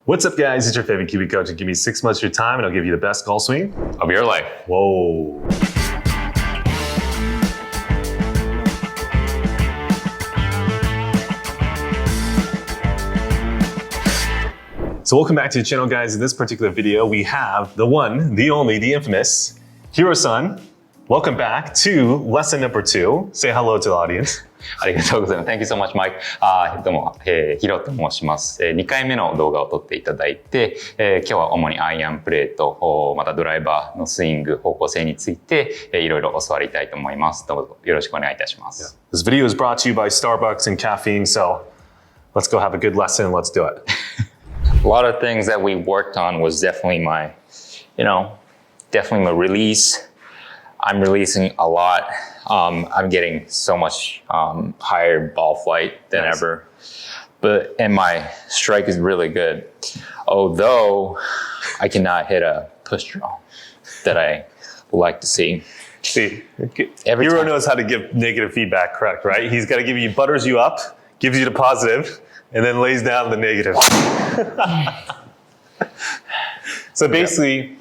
What's up, guys? It's your favorite Kiwi coach. Give me 6 months of your time and I'll give you the best golf swing of your life. Whoa. So welcome back to the channel, guys. In this particular video, we have the one, the only, the infamous Hiro-san. Welcome back to lesson number 2. Say hello to the audience. ありがとうございます。Thank you so much, Mike. どうも、ヒロと申します。2回目の動画を撮っていただいて、今日は主にアイアンプレーと、またドライバーのスイング方向性について、いろいろ教わりたいと思います。どうぞよろしくお願いいたします。This video is brought to you by Starbucks and caffeine, so let's go have a good lesson. Let's do it. A lot of things that we worked on was definitely my release. I'm releasing a lot. I'm getting so much higher ball flight than ever. And my strike is really good. Although I cannot hit a push draw that I would like to see. See, Hiro knows how to give negative feedback, correct, right? He's got to give you, butters you up, gives you the positive, and then lays down the negative. So basically,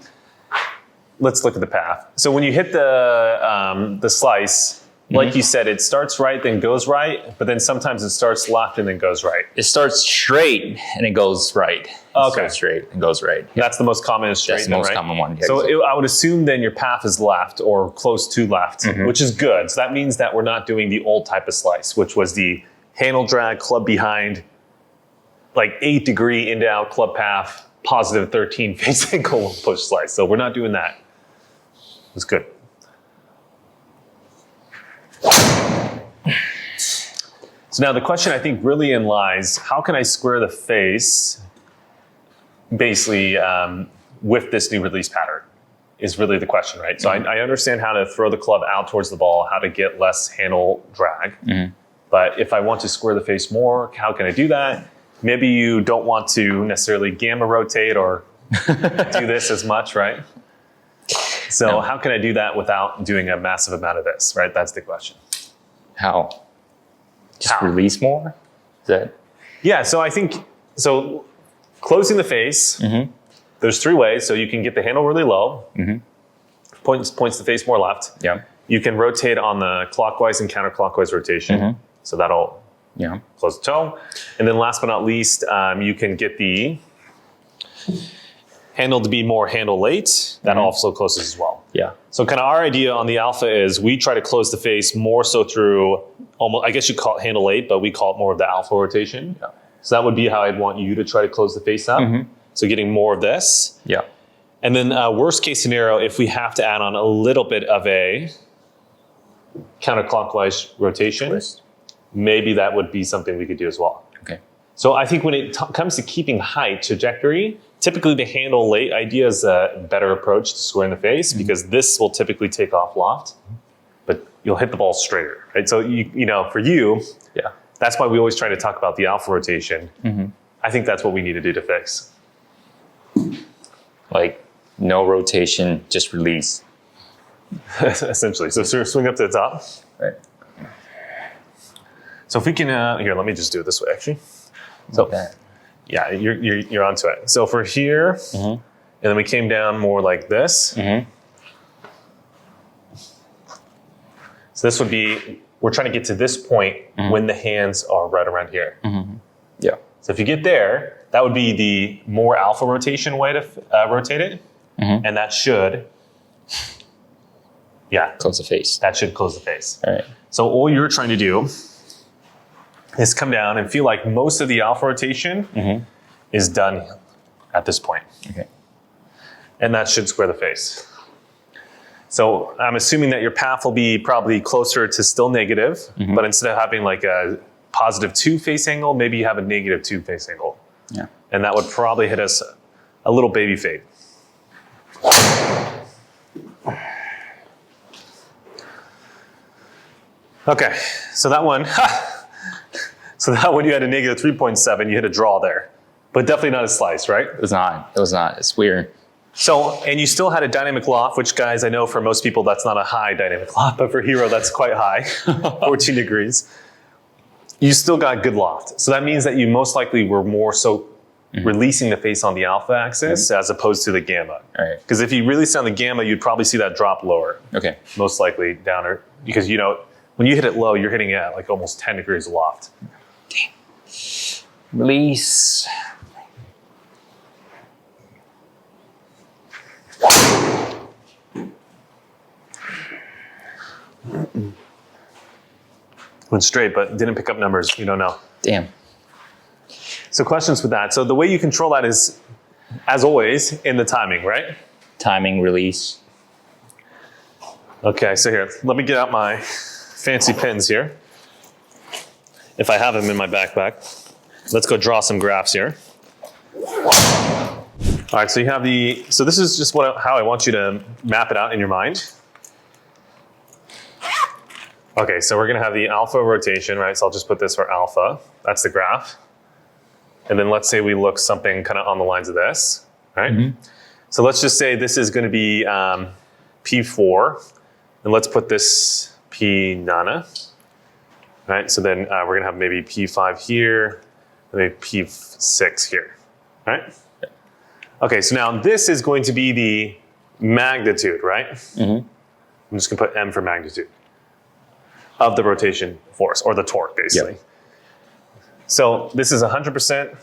let's look at the path. So when you hit the slice, like you said, it starts right, then goes right, but then sometimes it starts left and then goes right. It starts straight and it goes right. Okay. Starts straight and goes right. Yeah. That's the most common, is straight. That's the most common one. Yeah, so I would assume then your path is left or close to left, which is good. So that means that we're not doing the old type of slice, which was the handle drag, club behind, like 8-degree in to out club path, positive 13 face angle push slice. So we're not doing that. It's good. So now the question I think really lies, how can I square the face basically with this new release pattern is really the question, right? So I understand how to throw the club out towards the ball, how to get less handle drag. But if I want to square the face more, how can I do that? Maybe you don't want to necessarily gamma rotate or do this as much, right? So how can I do that without doing a massive amount of this, right? That's the question. How? Just release more? Is that? Yeah, so I think, closing the face, there's 3 ways. So you can get the handle really low, points the face more left. Yeah. You can rotate on the clockwise and counterclockwise rotation. So that'll close the toe. And then last but not least, you can get the handle to be more handle late. That also closes as well. Yeah. So kind of our idea on the alpha is we try to close the face more so through almost, I guess you call it handle late, but we call it more of the alpha rotation. Yeah. So that would be how I'd want you to try to close the face up. So getting more of this. Yeah. And then worst case scenario, if we have to add on a little bit of a counterclockwise rotation, maybe that would be something we could do as well. Okay. So I think when it comes to keeping height trajectory, typically the handle late idea is a better approach to squaring the face because this will typically take off loft, but you'll hit the ball straighter, right? So you know, for you, that's why we always try to talk about the alpha rotation. I think that's what we need to do to fix. Like no rotation, just release. Essentially. So swing up to the top. Right. So if we can, here, let me just do it this way, actually. So, yeah, you're onto it. So for here, and then we came down more like this. So this would be, we're trying to get to this point when the hands are right around here. Yeah. So if you get there, that would be the more alpha rotation way to rotate it. And that should, close the face. That should close the face. All right. So all you're trying to do is come down and feel like most of the alpha rotation is done at this point. Okay. And that should square the face. So I'm assuming that your path will be probably closer to still negative, but instead of having like a positive 2 face angle, maybe you have a negative 2 face angle. Yeah. And that would probably hit us a little baby fade. Okay, so that one, you had a negative 3.7, you hit a draw there. But definitely not a slice, right? It was not. It's weird. So, and you still had a dynamic loft, which guys, I know for most people that's not a high dynamic loft, but for Hiro that's quite high, 14 degrees. You still got good loft. So that means that you most likely were more so releasing the face on the alpha axis as opposed to the gamma. Right. Because if you release on the gamma, you'd probably see that drop lower. Okay. Most likely downer. Because, when you hit it low, you're hitting it at like almost 10 degrees aloft. Release. Went straight, but didn't pick up numbers. We don't know. Damn. So questions with that. So the way you control that is, as always, in the timing, right? Timing, release. Okay, so here, let me get out my fancy pens here. If I have them in my backpack. Let's go draw some graphs here. All right, so you have so this is just how I want you to map it out in your mind. Okay, so we're gonna have the alpha rotation, right? So I'll just put this for alpha. That's the graph. And then let's say we look something kind of on the lines of this, right? Mm-hmm. So let's just say this is gonna be P4, and let's put this P nana, right? So then we're gonna have maybe P5 here, maybe P6 here, right? Okay, so now this is going to be the magnitude, right? Mm-hmm. I'm just gonna put M for magnitude of the rotation force, or the torque, basically. Yep. So this is 100%.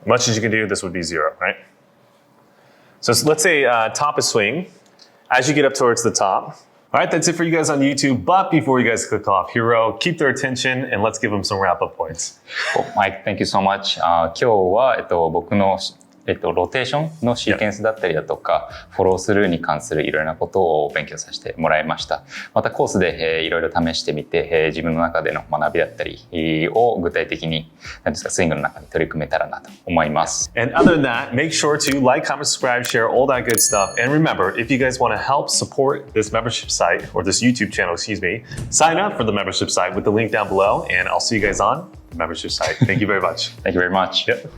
Much as you can do, this would be 0, right? So let's say top is swing. As you get up towards the top. All right, that's it for you guys on YouTube. But before you guys click off, Hiro, keep their attention and let's give them some wrap-up points. Mike, thank you so much. 今日は、僕のロテーションのシーケンスだったりだとか、フォロースルーに関するいろいろなことを勉強させてもらいました。またコースで、いろいろ試してみて、自分の中での学びだったりを具体的にスイングの中に取り組めたらなと思います。And other than that, make sure to like, comment, subscribe, share all that good stuff. And remember, if you guys want to help support this membership site, or this YouTube channel, excuse me, sign up for the membership site with the link down below, and I'll see you guys on the membership site. Thank you very much. Thank you very much. Yep.